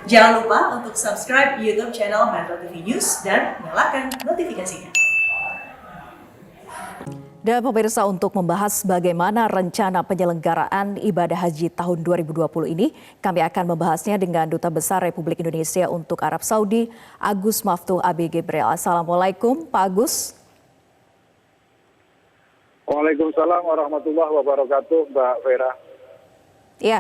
Jangan lupa untuk subscribe YouTube channel Metro TV News dan nyalakan notifikasinya. Dan pemirsa, untuk membahas bagaimana rencana penyelenggaraan ibadah haji tahun 2020 ini, kami akan membahasnya dengan Duta Besar Republik Indonesia untuk Arab Saudi, Agus Maftuh Abi Gebrel. Assalamualaikum Pak Agus. Waalaikumsalam warahmatullahi wabarakatuh, Mbak Vera. Ya,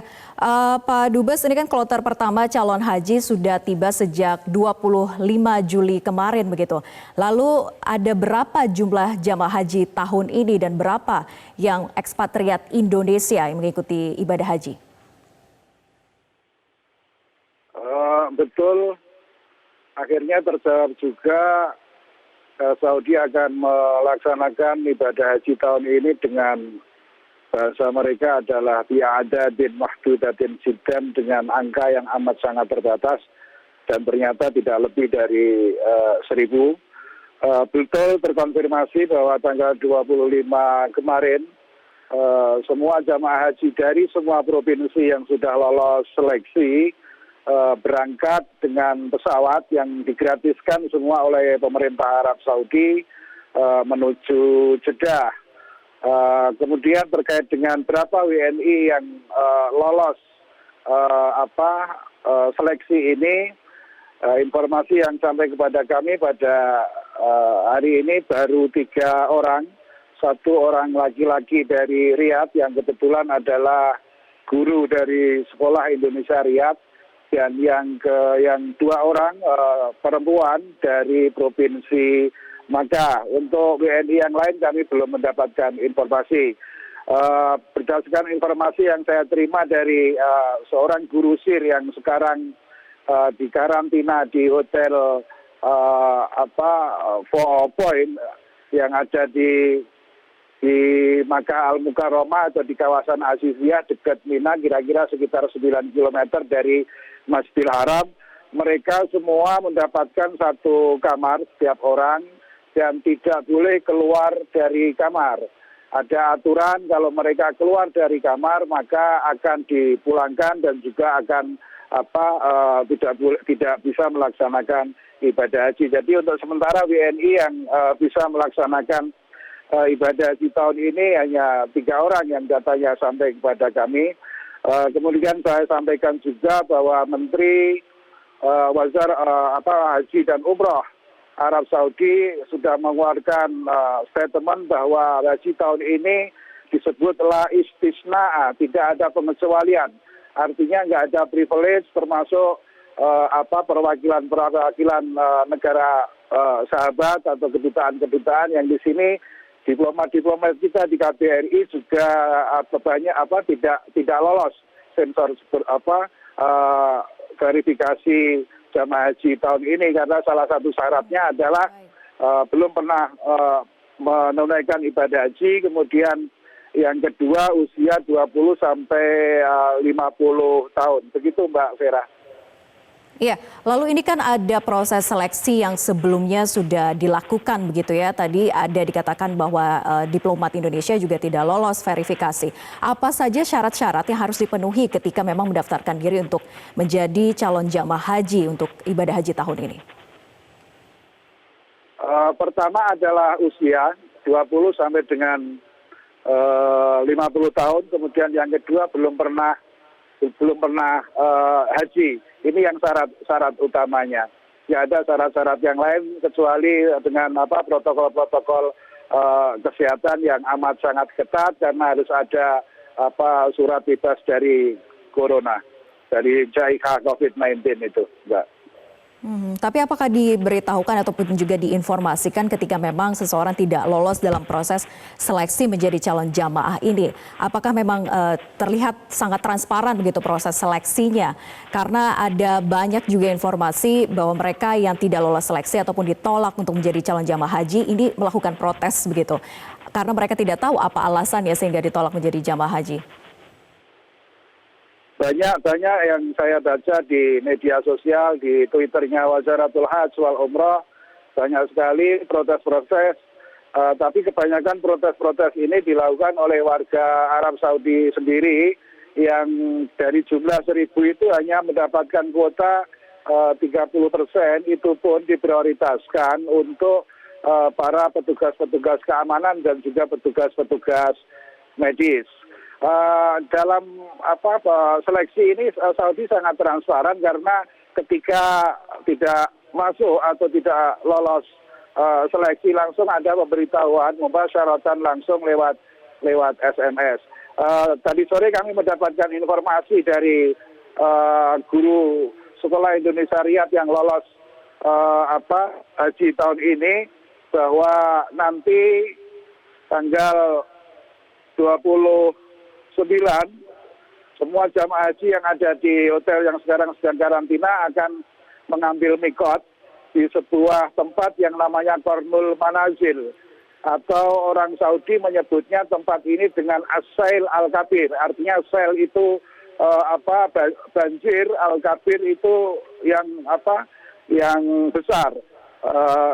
Pak Dubes, ini kan kloter pertama calon haji sudah tiba sejak 25 Juli kemarin begitu. Lalu ada berapa jumlah jamaah haji tahun ini dan berapa yang ekspatriat Indonesia yang mengikuti ibadah haji? Betul, akhirnya terjawab juga Saudi akan melaksanakan ibadah haji tahun ini dengan bahasa mereka adalah bi'adadin mahdudatin jiddan, dengan angka yang amat sangat terbatas dan ternyata tidak lebih dari 1.000. Betul terkonfirmasi bahwa tanggal 25 kemarin semua jamaah haji dari semua provinsi yang sudah lolos seleksi berangkat dengan pesawat yang digratiskan semua oleh pemerintah Arab Saudi menuju Jeddah. Kemudian terkait dengan berapa WNI yang lolos seleksi ini, informasi yang sampai kepada kami pada hari ini baru 3 orang, 1 orang laki-laki dari Riyadh yang kebetulan adalah guru dari Sekolah Indonesia Riyadh, dan yang 2 orang perempuan dari provinsi Makkah. Untuk WNI yang lain kami belum mendapatkan informasi. Berdasarkan informasi yang saya terima dari seorang guru sir yang sekarang di karantina di hotel Four Point yang ada di Makkah Al-Mukarramah atau di kawasan Aziziyah dekat Mina, kira-kira sekitar 9 km dari Masjidil Haram. Mereka semua mendapatkan 1 kamar setiap orang dan tidak boleh keluar dari kamar. Ada aturan kalau mereka keluar dari kamar maka akan dipulangkan dan juga akan tidak bisa melaksanakan ibadah haji. Jadi untuk sementara WNI yang bisa melaksanakan ibadah haji tahun ini hanya 3 orang yang datanya sampai kepada kami. Kemudian saya sampaikan juga bahwa Menteri Wazir Haji dan Umroh Arab Saudi sudah mengeluarkan statement bahwa haji tahun ini disebutlah istisna, tidak ada pengecualian. Artinya nggak ada privilege termasuk perwakilan negara sahabat atau kedutaan-kedutaan yang di sini, diplomat kita di KBRI juga tidak lolos sensor verifikasi jamaah haji tahun ini karena salah satu syaratnya adalah belum pernah menunaikan ibadah haji, kemudian yang kedua usia 20 sampai 50 tahun. Begitu Mbak Vera. Iya, lalu ini kan ada proses seleksi yang sebelumnya sudah dilakukan begitu ya. Tadi ada dikatakan bahwa diplomat Indonesia juga tidak lolos verifikasi. Apa saja syarat-syarat yang harus dipenuhi ketika memang mendaftarkan diri untuk menjadi calon jamaah haji untuk ibadah haji tahun ini? Pertama adalah usia 20 sampai dengan 50 tahun. Kemudian yang kedua belum pernah haji. Ini yang syarat utamanya. Ya ada syarat-syarat yang lain kecuali dengan protokol-protokol kesehatan yang amat sangat ketat karena harus ada surat bebas dari corona, dari jaiha COVID-19 itu, Mbak. Tapi apakah diberitahukan ataupun juga diinformasikan ketika memang seseorang tidak lolos dalam proses seleksi menjadi calon jamaah ini? Apakah memang terlihat sangat transparan begitu proses seleksinya? Karena ada banyak juga informasi bahwa mereka yang tidak lolos seleksi ataupun ditolak untuk menjadi calon jamaah haji ini melakukan protes begitu. Karena mereka tidak tahu apa alasannya sehingga ditolak menjadi jamaah haji. Banyak yang saya baca di media sosial, di Twitternya Wazaratul Hajj wal Umroh, banyak sekali protes-protes, tapi kebanyakan protes-protes ini dilakukan oleh warga Arab Saudi sendiri yang dari jumlah 1.000 itu hanya mendapatkan kuota 30%, itu pun diprioritaskan untuk para petugas-petugas keamanan dan juga petugas-petugas medis. Dalam seleksi ini Saudi sangat transparan karena ketika tidak masuk atau tidak lolos seleksi langsung ada pemberitahuan mubasyaratan langsung lewat SMS. Tadi sore kami mendapatkan informasi dari guru sekolah Indonesia Riyadh yang lolos haji tahun ini bahwa nanti tanggal 29 semua jamaah haji yang ada di hotel yang sekarang sedang karantina akan mengambil mikot di sebuah tempat yang namanya Qarnul Manazil, atau orang Saudi menyebutnya tempat ini dengan As-Sail Al-Kabir. Artinya Sail itu banjir, Al-Kabir itu yang besar.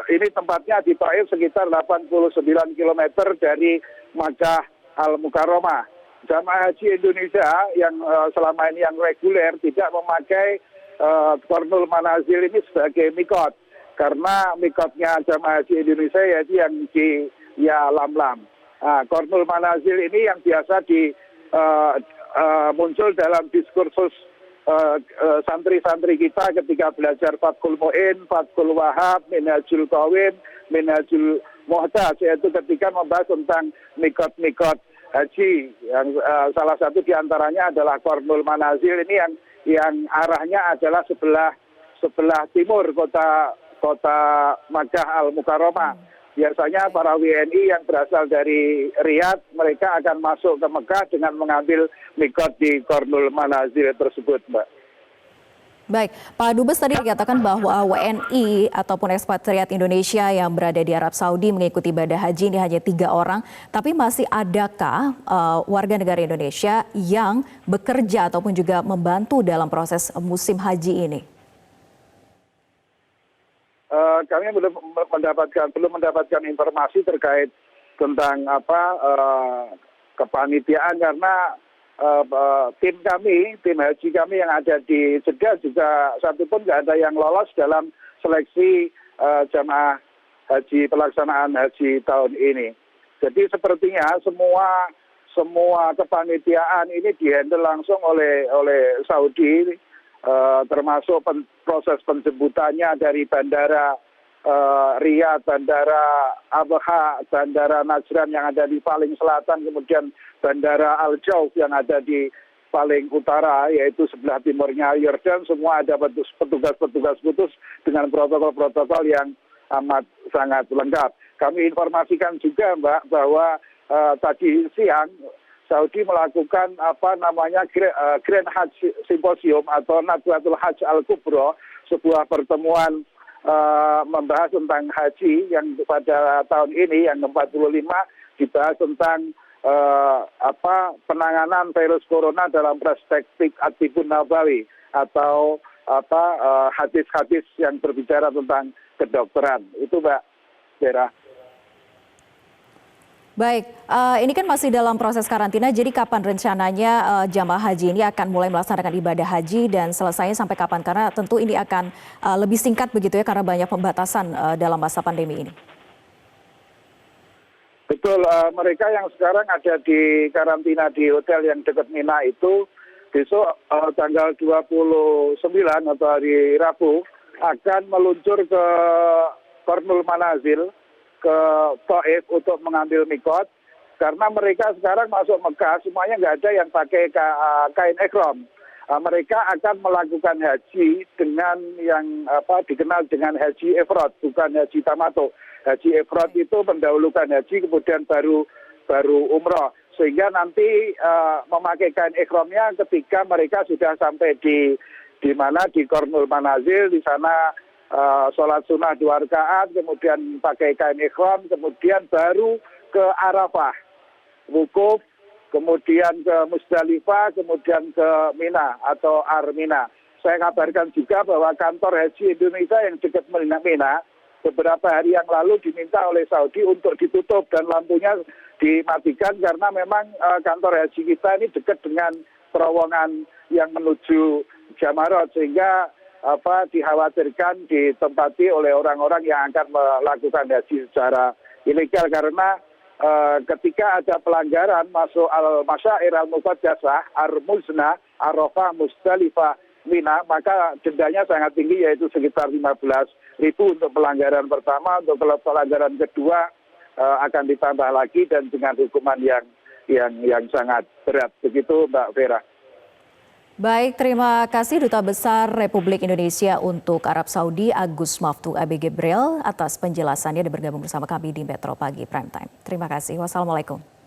Ini tempatnya di Taif sekitar 89 km dari Makkah Al-Mukarramah. Jamaah haji Indonesia yang selama ini yang reguler tidak memakai Qarnul Manazil ini sebagai mikot, karena mikotnya jamaah haji Indonesia yaitu yang di Lamlam. Qarnul Manazil ini yang biasa muncul dalam diskursus santri-santri kita ketika belajar Fathul Mu'in, Fathul Wahab, Minhajul Qawim, Minhajul Muhtaj, yaitu ketika membahas tentang mikot-mikot haji. Yang salah satu diantaranya adalah Qarnul Manazil ini yang arahnya adalah sebelah timur kota Makkah Al-Mukarramah. Biasanya para WNI yang berasal dari Riyadh, mereka akan masuk ke Mekah dengan mengambil mikot di Qarnul Manazil tersebut, Mbak. Baik, Pak Dubes tadi dikatakan bahwa WNI ataupun ekspatriat Indonesia yang berada di Arab Saudi mengikuti ibadah haji ini hanya 3 orang. Tapi masih adakah warga negara Indonesia yang bekerja ataupun juga membantu dalam proses musim haji ini? Kami belum mendapatkan informasi terkait tentang kepanitiaan, karena tim haji kami yang ada di Jeddah juga satupun nggak ada yang lolos dalam seleksi jamaah haji pelaksanaan haji tahun ini. Jadi sepertinya semua kepanitiaan ini dihandle langsung oleh Saudi, termasuk proses penjemputannya dari bandara Riyadh, bandara Abha, bandara Najran yang ada di paling selatan, kemudian bandara Al-Jauf yang ada di paling utara, yaitu sebelah timurnya Yordan. Semua ada petugas-petugas khusus dengan protokol-protokol yang amat sangat lengkap. Kami informasikan juga, Mbak, bahwa tadi siang Saudi melakukan Grand Hajj Symposium atau Nadwatul Hajj Al-Kubra, sebuah pertemuan membahas tentang haji yang pada tahun ini yang ke-45, dibahas tentang penanganan virus corona dalam perspektif At-Tibbun Nabawi, atau hadis-hadis yang berbicara tentang kedokteran. Itu, Mbak Vera. Baik, ini kan masih dalam proses karantina, jadi kapan rencananya jamaah haji ini akan mulai melaksanakan ibadah haji dan selesainya sampai kapan? Karena tentu ini akan lebih singkat begitu ya, karena banyak pembatasan dalam masa pandemi ini. Betul, mereka yang sekarang ada di karantina di hotel yang dekat Mina itu, besok tanggal 29 atau hari Rabu akan meluncur ke Qarnul Manazil, ke Taif untuk mengambil mikot, karena mereka sekarang masuk Mekah semuanya nggak ada yang pakai kain ihram. Mereka akan melakukan haji dengan yang dikenal dengan haji ifrad, bukan haji tamato. Haji ifrad itu mendahulukan haji kemudian baru umroh, sehingga nanti memakai kain ihramnya ketika mereka sudah sampai di mana di Qarnul Manazil. Di sana sholat sunnah 2 rakaat, kemudian pakai kain ihram, kemudian baru ke Arafah, wukuf, kemudian ke Musdalifah, kemudian ke Mina atau Armina. Saya kabarkan juga bahwa kantor haji Indonesia yang dekat Mina beberapa hari yang lalu diminta oleh Saudi untuk ditutup dan lampunya dimatikan, karena memang kantor haji kita ini dekat dengan terowongan yang menuju Jamarot, sehingga dikhawatirkan ditempati oleh orang-orang yang akan melakukan haji secara ilegal, karena ketika ada pelanggaran masuk al-masyair al-muqaddasah, ar-muznah, arafah, musdalifah, Mina, maka dendanya sangat tinggi, yaitu sekitar 15.000 untuk pelanggaran pertama. Untuk pelanggaran kedua akan ditambah lagi dan dengan hukuman yang sangat berat. Begitu Mbak Vera. Baik, terima kasih Duta Besar Republik Indonesia untuk Arab Saudi Agus Maftu Abi Gebrel atas penjelasannya dan bergabung bersama kami di Metro Pagi Prime Time. Terima kasih. Wassalamualaikum.